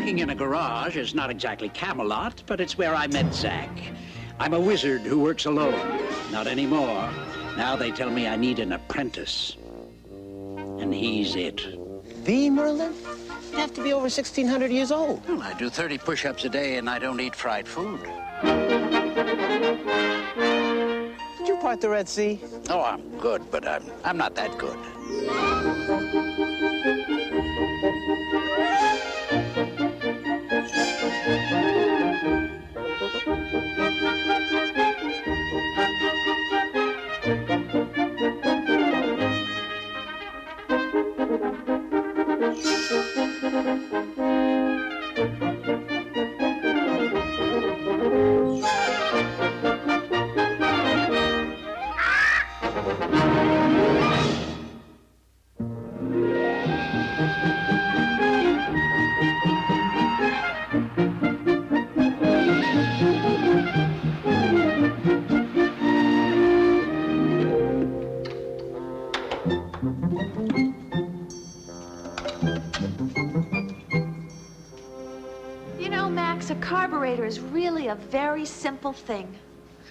Working in a garage is not exactly Camelot, but it's where I met Zach. I'm a wizard who works alone. Not anymore. Now they tell me I need an apprentice. And he's it. The Merlin? You have to be over 1,600 years old. Well, I do 30 push-ups a day and I don't eat fried food. Did you part the Red Sea? Oh, I'm good, but I'm not that good. You know, Max, a carburetor is really a very simple thing.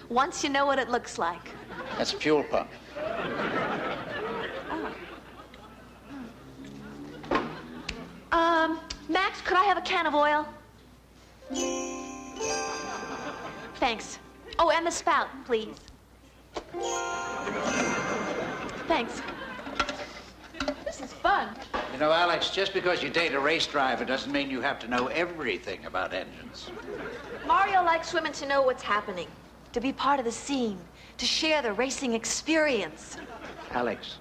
Once you know what it looks like. That's a fuel pump. Max, could I have a can of oil? Thanks. Oh, and the spout, please. Thanks. This is fun. You know, Alex, just because you date a race driver doesn't mean you have to know everything about engines. Mario likes women to know what's happening, to be part of the scene, to share the racing experience. Alex,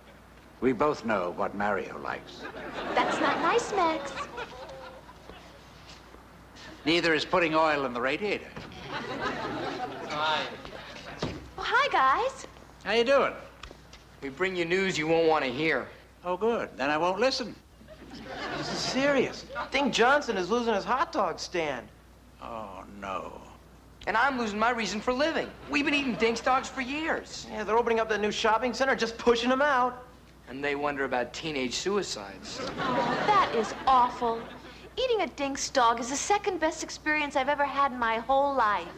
we both know what Mario likes. That's not nice, Max. Neither is putting oil in the radiator. Hi. Oh, hi, guys. How you doing? We bring you news you won't want to hear. Oh, good. Then I won't listen. This is serious. Dink Johnson is losing his hot dog stand. Oh, no. And I'm losing my reason for living. We've been eating Dink's dogs for years. Yeah, they're opening up that new shopping center, just pushing them out. And they wonder about teenage suicides. Oh, that is awful. Eating a Dink's dog is the second best experience I've ever had in my whole life.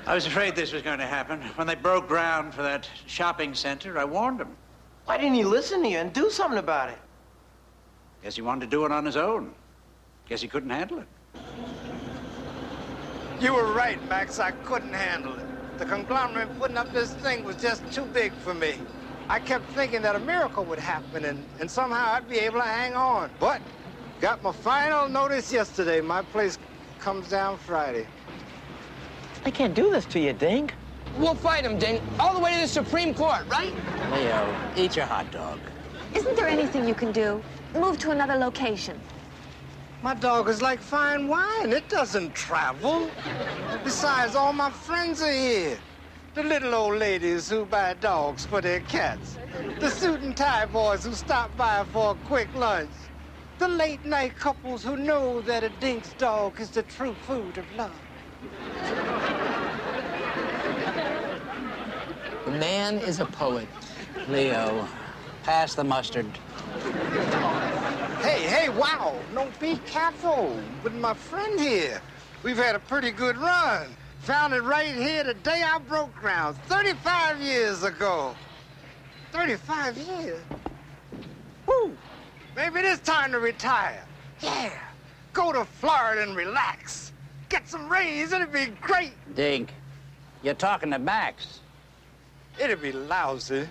I was afraid this was going to happen. When they broke ground for that shopping center, I warned him. Why didn't he listen to you and do something about it? Guess he wanted to do it on his own. Guess he couldn't handle it. You were right, Max. I couldn't handle it. The conglomerate putting up this thing was just too big for me. I kept thinking that a miracle would happen and somehow I'd be able to hang on. But got my final notice yesterday. My place comes down Friday. I can't do this to you, Dink. We'll fight him, Dink, all the way to the Supreme Court, right? Leo, eat your hot dog. Isn't there anything you can do? Move to another location. My dog is like fine wine. It doesn't travel. Besides, all my friends are here. The little old ladies who buy dogs for their cats. The suit and tie boys who stop by for a quick lunch. The late night couples who know that a Dink's dog is the true food of love. The man is a poet. Leo, pass the mustard. Hey, wow. No, be careful with my friend here. We've had a pretty good run. Found it right here the day I broke ground, 35 years ago. 35 years? Woo! Maybe it is time to retire. Yeah. Go to Florida and relax. Get some rays, it'd be great. Dink, you're talking to Max. It'd be lousy.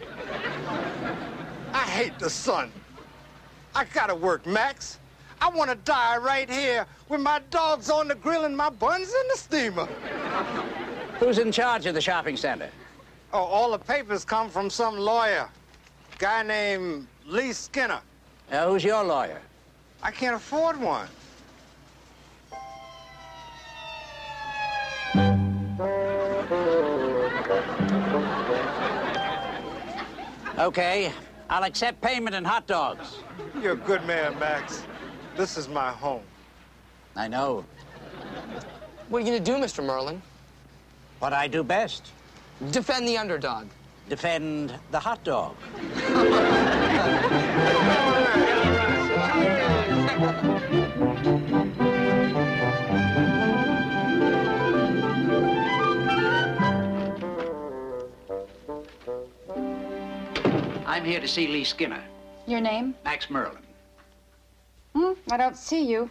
I hate the sun. I gotta work, Max. I want to die right here with my dogs on the grill and my buns in the steamer. Who's in charge of the shopping center? Oh, all the papers come from some lawyer. Guy named Lee Skinner. Who's your lawyer? I can't afford one. Okay, I'll accept payment in hot dogs. You're a good man, Max. This is my home. I know. What are you going to do, Mr. Merlin? What I do best. Defend the underdog. Defend the hot dog. I'm here to see Lee Skinner. Your name? Max Merlin. I don't see you.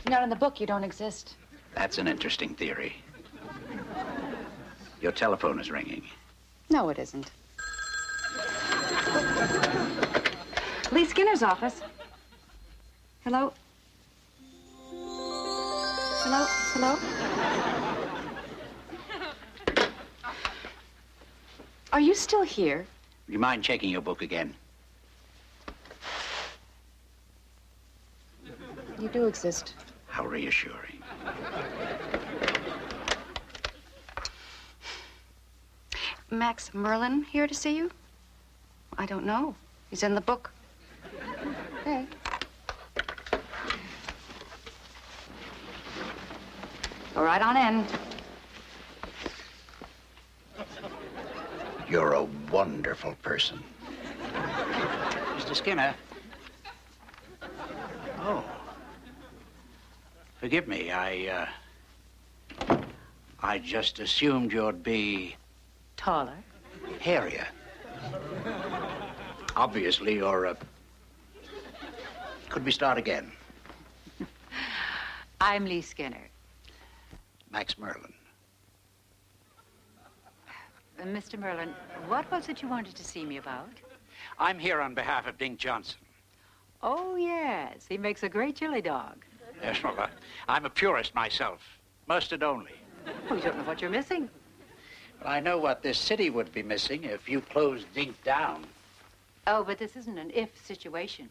Not in the book, you don't exist. That's an interesting theory. Your telephone is ringing. No, it isn't. Lee Skinner's office. Hello? Hello? Hello? Are you still here? Do you mind checking your book again? You do exist. How reassuring. Max Merlin here to see you? I don't know. He's in the book. Hey. Go right on in. You're a wonderful person. Mr. Skinner. Oh. Forgive me, I just assumed you'd be... Taller. hairier. Obviously, you're a... Could we start again? I'm Lee Skinner. Max Merlin. Mr. Merlin, what was it you wanted to see me about? I'm here on behalf of Dink Johnson. Oh, yes. He makes a great chili dog. Yes, well, I'm a purist myself. Mustard only. Oh, you don't know what you're missing. Well, I know what this city would be missing if you closed Dink down. Oh, but this isn't an if situation.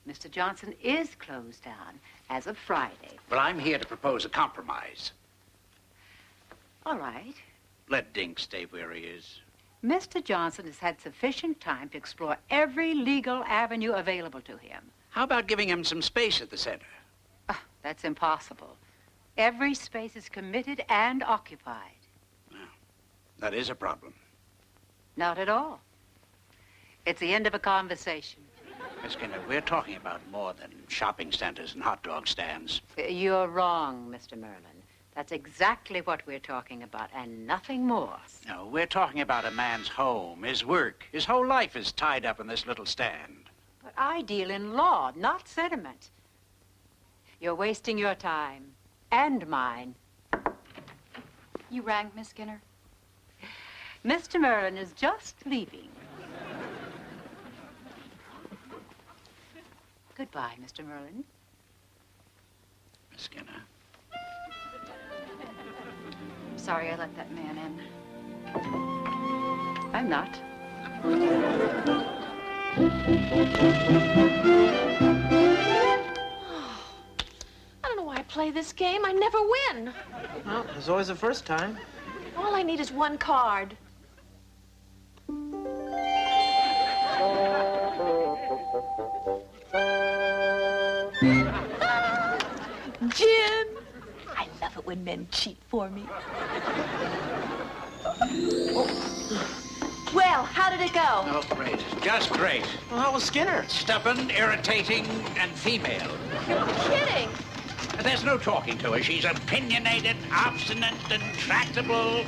Mr. Johnson is closed down as of Friday. Well, I'm here to propose a compromise. All right. Let Dink stay where he is. Mr. Johnson has had sufficient time to explore every legal avenue available to him. How about giving him some space at the center? Oh, that's impossible. Every space is committed and occupied. Well, that is a problem. Not at all. It's the end of a conversation. Miss Skinner, we're talking about more than shopping centers and hot dog stands. You're wrong, Mr. Merlin. That's exactly what we're talking about, and nothing more. No, we're talking about a man's home, his work. His whole life is tied up in this little stand. But I deal in law, not sentiment. You're wasting your time. And mine. You rang, Miss Skinner? Mr. Merlin is just leaving. Goodbye, Mr. Merlin. Miss Skinner. Sorry I let that man in. I'm not. I don't know why I play this game. I never win. Well, there's always a first time. All I need is one card. Jim! I love it when men cheat for me. Well, how did it go? Oh, great. Just great. Well, how was Skinner? Stubborn, irritating, and female. You're kidding. There's no talking to her. She's opinionated, obstinate, intractable.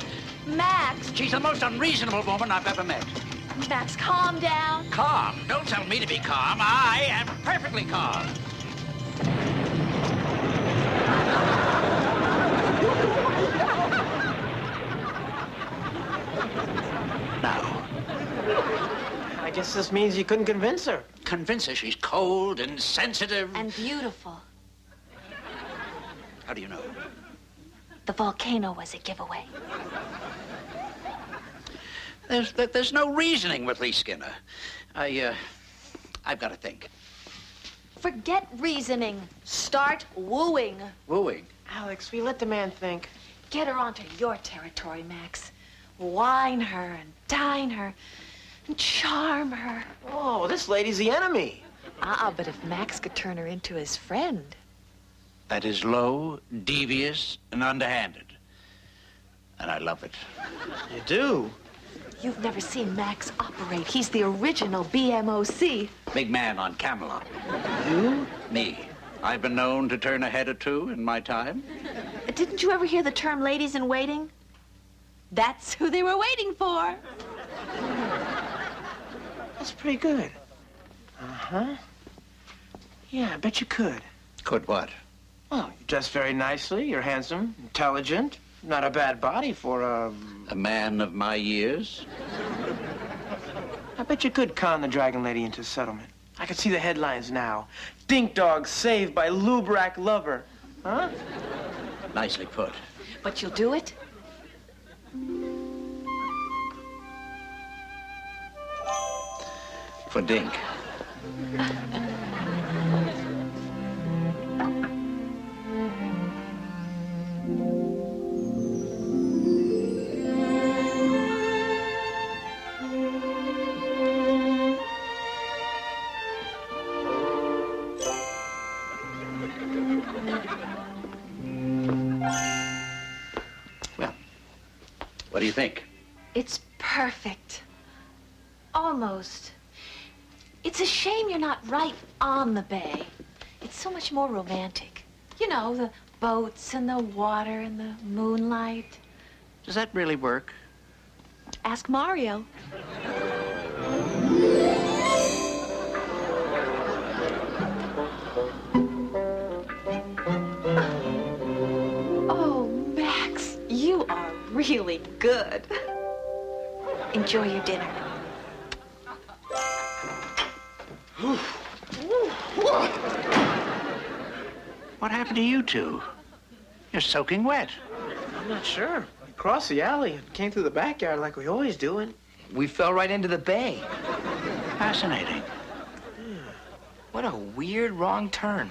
Max. She's the most unreasonable woman I've ever met. Max, calm down. Calm? Don't tell me to be calm. I am perfectly calm. Now. I guess this means you couldn't convince her. Convince her she's cold and sensitive. And beautiful. How do you know? The volcano was a giveaway. There's no reasoning with Lee Skinner. I've got to think. Forget reasoning. Start wooing. Wooing? Alex, we let the man think. Get her onto your territory, Max. Wine her and dine her and charm her. Oh, this lady's the enemy. But if Max could turn her into his friend. That is low, devious, and underhanded. And I love it. You do? You've never seen Max operate. He's the original BMOC. Big man on Camelot. You? Me. I've been known to turn a head or two in my time. Didn't you ever hear the term ladies in waiting? That's who they were waiting for. That's pretty good. Uh-huh. Yeah, I bet you could. Could what? Well, you dress very nicely, you're handsome, intelligent, not a bad body for A man of my years? I bet you could con the Dragon Lady into settlement. I can see the headlines now. Dink dog saved by Lubrak lover. Huh? Nicely put. But you'll do it? For Dink. Well, what do you think? It's perfect. Almost. It's a shame you're not right on the bay. It's so much more romantic. You know, the boats and the water and the moonlight. Does that really work? Ask Mario. Oh, Max, you are really good. Enjoy your dinner. What happened to you two? You're soaking wet. I'm not sure. We crossed the alley and came through the backyard like we always do, and We fell right into the bay. Fascinating. What a weird wrong turn.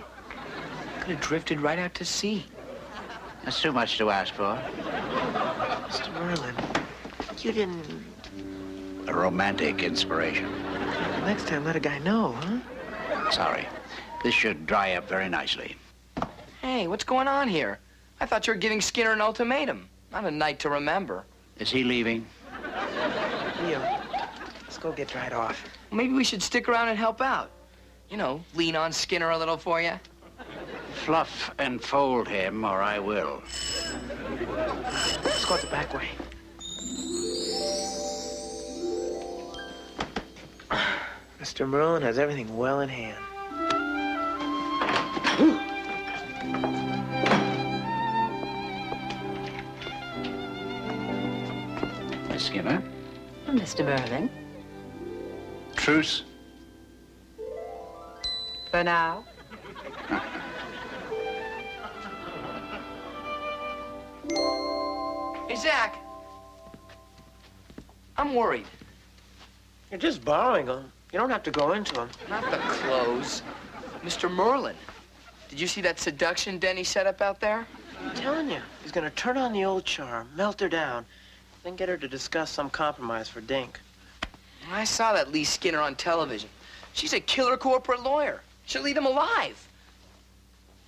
Could have drifted right out to sea. That's too much to ask for. Mr. Merlin, you didn't... A romantic inspiration. Next time, let a guy know, huh? Sorry. This should dry up very nicely. Hey, what's going on here? I thought you were giving Skinner an ultimatum, not a night to remember. Is he leaving? Leo, let's go get dried off. Well, maybe we should stick around and help out. You know, lean on Skinner a little for you. Fluff and fold him, or I will. Let's go out the back way. Mr. Merlin has everything well in hand. Miss Skinner? Mr. Merlin, Truce? for now. Hey, Zach. I'm worried. You're just borrowing them. You don't have to go into them. Not the clothes. Mr. Merlin. Did you see that seduction den he set up out there? I'm telling you, he's gonna turn on the old charm, melt her down, then get her to discuss some compromise for Dink. I saw that Lee Skinner on television. She's a killer corporate lawyer. She'll eat him alive.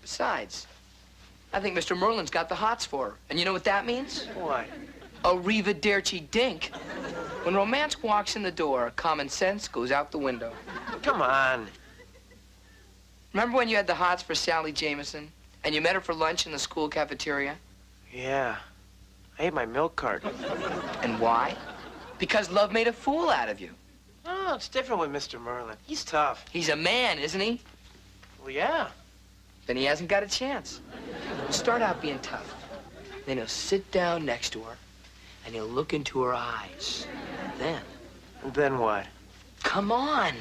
Besides, I think Mr. Merlin's got the hots for her. And you know what that means? What? Arrivederci, Dink. When romance walks in the door, common sense goes out the window. Come on. Remember when you had the hots for Sally Jameson? And you met her for lunch in the school cafeteria? Yeah. I ate my milk carton. And why? Because love made a fool out of you. Oh, it's different with Mr. Merlin. He's tough. He's a man, isn't he? Well, yeah. Then he hasn't got a chance. He'll start out being tough. Then he'll sit down next to her, and he'll look into her eyes. Then, And then what? come on.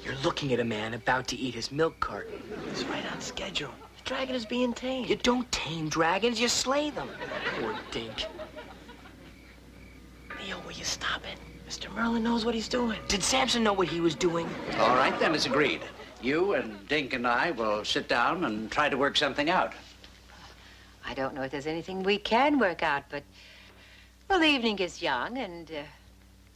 You're looking at a man about to eat his milk carton. He's right on schedule. The dragon is being tamed. You don't tame dragons, you slay them. Poor Dink. Leo, will you stop it? Mr. Merlin knows what he's doing. Did Samson know what he was doing? All right, then, it's agreed. You and Dink and I will sit down and try to work something out. I don't know if there's anything we can work out, but, well, the evening is young, and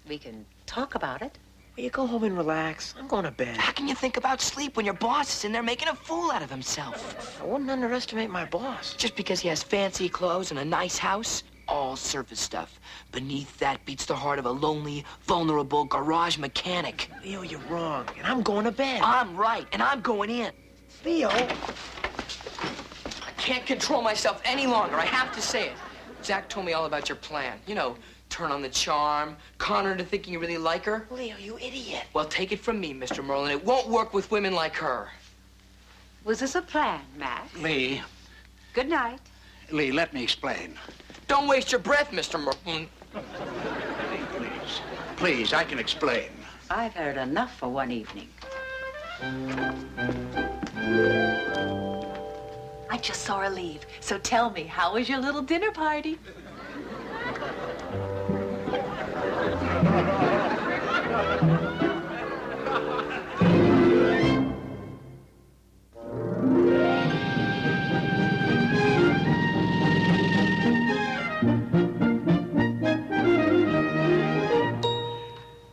we can talk about it. Will you go home and relax? I'm going to bed. How can you think about sleep when your boss is in there making a fool out of himself? I wouldn't underestimate my boss. Just because he has fancy clothes and a nice house? All surface stuff. Beneath that beats the heart of a lonely, vulnerable garage mechanic. Leo, you're wrong, and I'm going to bed. I'm right, and I'm going in. Leo. I can't control myself any longer. I have to say it. Zach told me all about your plan. You know, turn on the charm, con her into thinking you really like her. Leo, you idiot. Well, take it from me, Mr. Merlin. It won't work with women like her. Was this a plan, Max? Lee, Good night. Lee, let me explain. Don't waste your breath, Mr. Merlin. Lee, please. Please, I can explain. I've heard enough for one evening. I just saw her leave. So tell me, how was your little dinner party?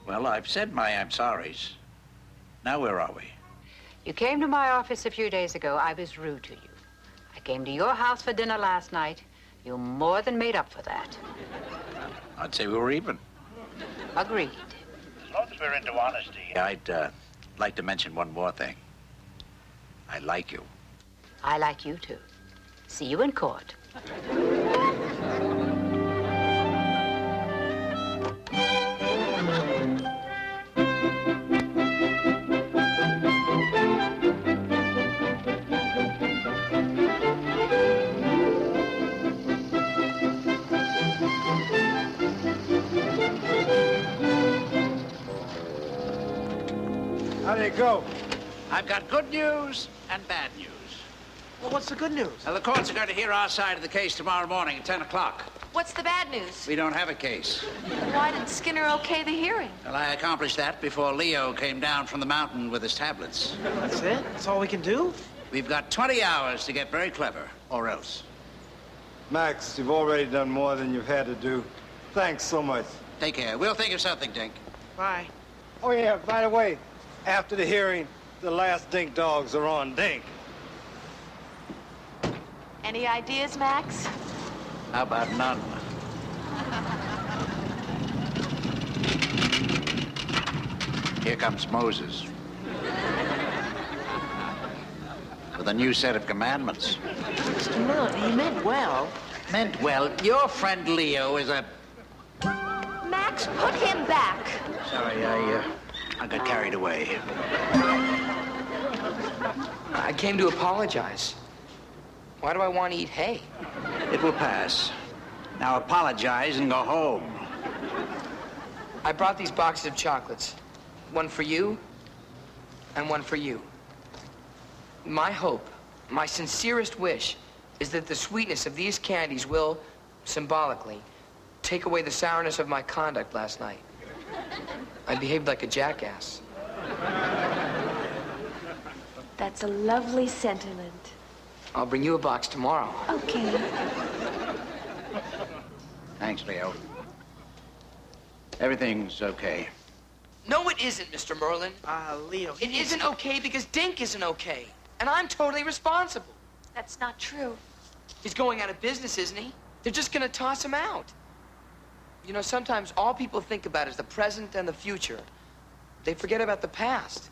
Well, I've said my I'm sorries. Now where are we? You came to my office a few days ago. I was rude to you. I came to your house for dinner last night. You more than made up for that. I'd say we were even. Agreed. As long as we're into honesty. I'd like to mention one more thing. I like you. I like you too. See you in court. How'd it go? I've got good news and bad news. Well, what's the good news? Now, the courts are going to hear our side of the case tomorrow morning at 10 o'clock. What's the bad news? We don't have a case. Why didn't Skinner okay the hearing? Well, I accomplished that before Leo came down from the mountain with his tablets. That's it? That's all we can do? We've got 20 hours to get very clever, or else. Max, you've already done more than you've had to do. Thanks so much. Take care. We'll think of something, Dink. Bye. Oh, yeah, by the way, after the hearing, the last Dink dogs are on Dink. Any ideas, Max? How about none? Here comes Moses. With a new set of commandments. Mr. Merlin, he meant well. Meant well. Your friend Leo is a... Max, put him back. Sorry, I got carried away. I came to apologize. Why do I want to eat hay? It will pass. Now apologize and go home. I brought these boxes of chocolates. One for you, and one for you. My hope, my sincerest wish, is that the sweetness of these candies will, symbolically, take away the sourness of my conduct last night. I behaved like a jackass. That's a lovely sentiment. I'll bring you a box tomorrow. Okay. Thanks, Leo. Everything's okay. No, it isn't, Mr. Merlin. Leo. It isn't okay because Dink isn't okay. And I'm totally responsible. That's not true. He's going out of business, isn't he? They're just gonna toss him out. You know, sometimes all people think about is the present and the future. They forget about the past.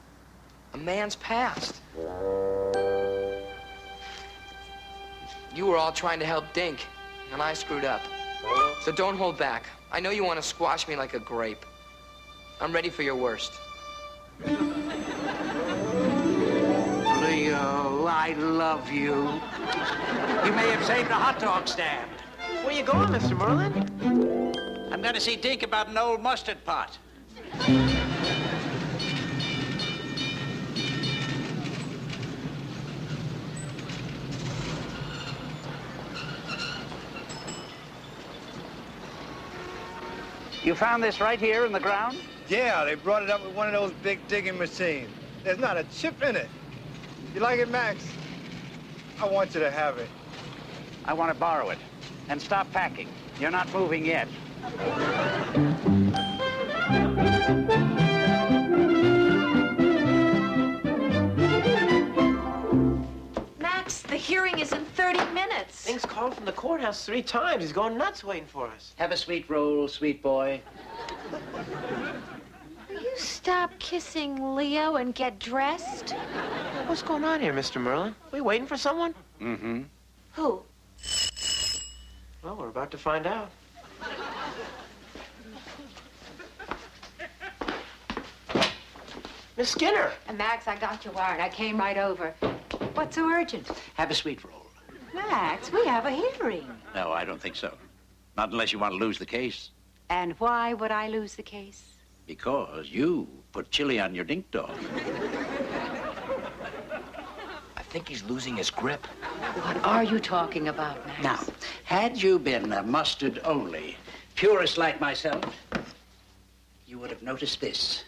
A man's past. You were all trying to help Dink, and I screwed up. So don't hold back. I know you want to squash me like a grape. I'm ready for your worst. Leo, I love you. You may have saved a hot dog stand. Where you going, Mr. Merlin? I'm going to see Dink about an old mustard pot. You found this right here in the ground? Yeah, they brought it up with one of those big digging machines. There's not a chip in it. You like it, Max? I want you to have it. I want to borrow it. And stop packing. You're not moving yet. 30 minutes. Dink's called from the courthouse 3 times. He's going nuts waiting for us. Have a sweet roll, sweet boy. Will you stop kissing Leo and get dressed? What's going on here, Mr. Merlin? We waiting for someone? Mm-hmm. Who? Well, we're about to find out. Miss Skinner. Max, I got your wire and I came right over. What's so urgent? Have a sweet roll. Max, we have a hearing. No, I don't think so. Not unless you want to lose the case. And why would I lose the case? Because you put chili on your dink dog. I think he's losing his grip. What are you talking about, Max? Now, had you been mustard only, purist like myself, you would have noticed this.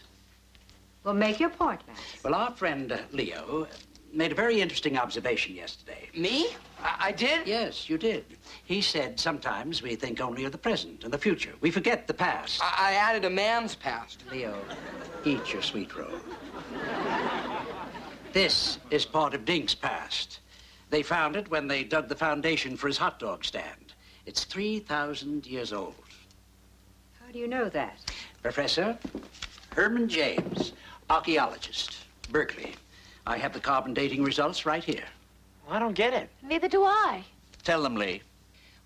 Well, make your point, Max. Well, our friend Leo made a very interesting observation yesterday. Me? I did? Yes, you did. He said sometimes we think only of the present and the future. We forget the past. I added a man's past. Leo, eat your sweet roll. This is part of Dink's past. They found it when they dug the foundation for his hot dog stand. It's 3,000 years old. How do you know that? Professor Herman James, archaeologist, Berkeley. I have the carbon dating results right here. Well, I don't get it. Neither do I. Tell them, Lee.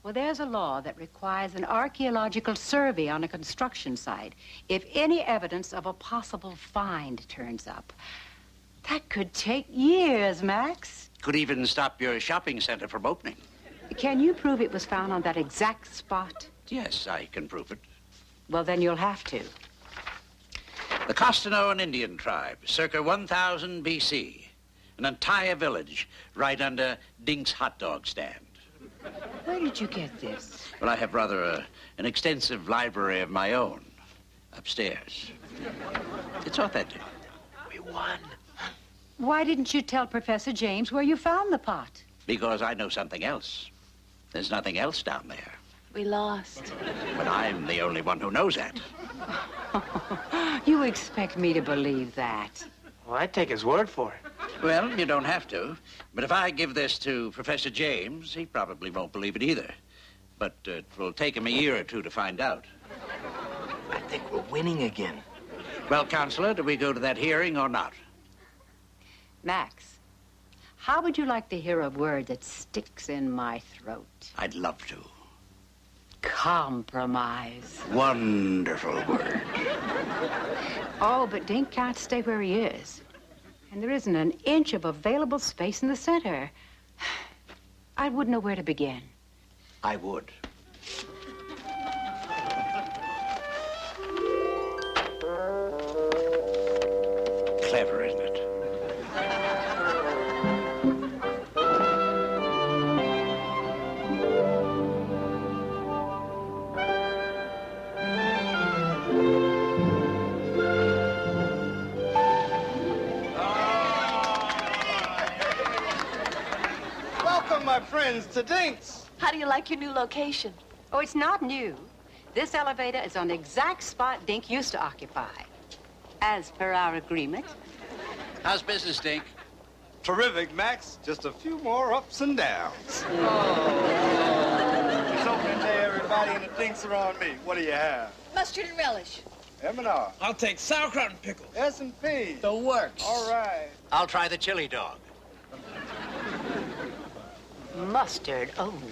Well, there's a law that requires an archaeological survey on a construction site if any evidence of a possible find turns up. That could take years, Max. Could even stop your shopping center from opening. Can you prove it was found on that exact spot? Yes, I can prove it. Well, then you'll have to. The Costanoan Indian tribe, circa 1000 BC. An entire village right under Dink's hot dog stand. Where did you get this? Well, I have rather an extensive library of my own upstairs. It's authentic. We won. Why didn't you tell Professor James where you found the pot? Because I know something else. There's nothing else down there. We lost. But I'm the only one who knows that. You expect me to believe that? Well, I'd take his word for it. Well, you don't have to. But if I give this to Professor James, he probably won't believe it either. But it will take him a year or two to find out. I think we're winning again. Well, Counselor, do we go to that hearing or not? Max, how would you like to hear a word that sticks in my throat? I'd love to. Compromise. Wonderful word. Oh, but Dink can't stay where he is. And there isn't an inch of available space in the center. I wouldn't know where to begin. I would. Clever, isn't it? Welcome, my friends, to Dink's. How do you like your new location? Oh, it's not new. This elevator is on the exact spot Dink used to occupy, as per our agreement. How's business, Dink? Terrific, Max. Just a few more ups and downs. It's opening day, everybody, and the Dinks are on me. What do you have? Mustard and relish. M&R. I'll take sauerkraut and pickles. S&P. The works. All right. I'll try the chili dog. Mustard only.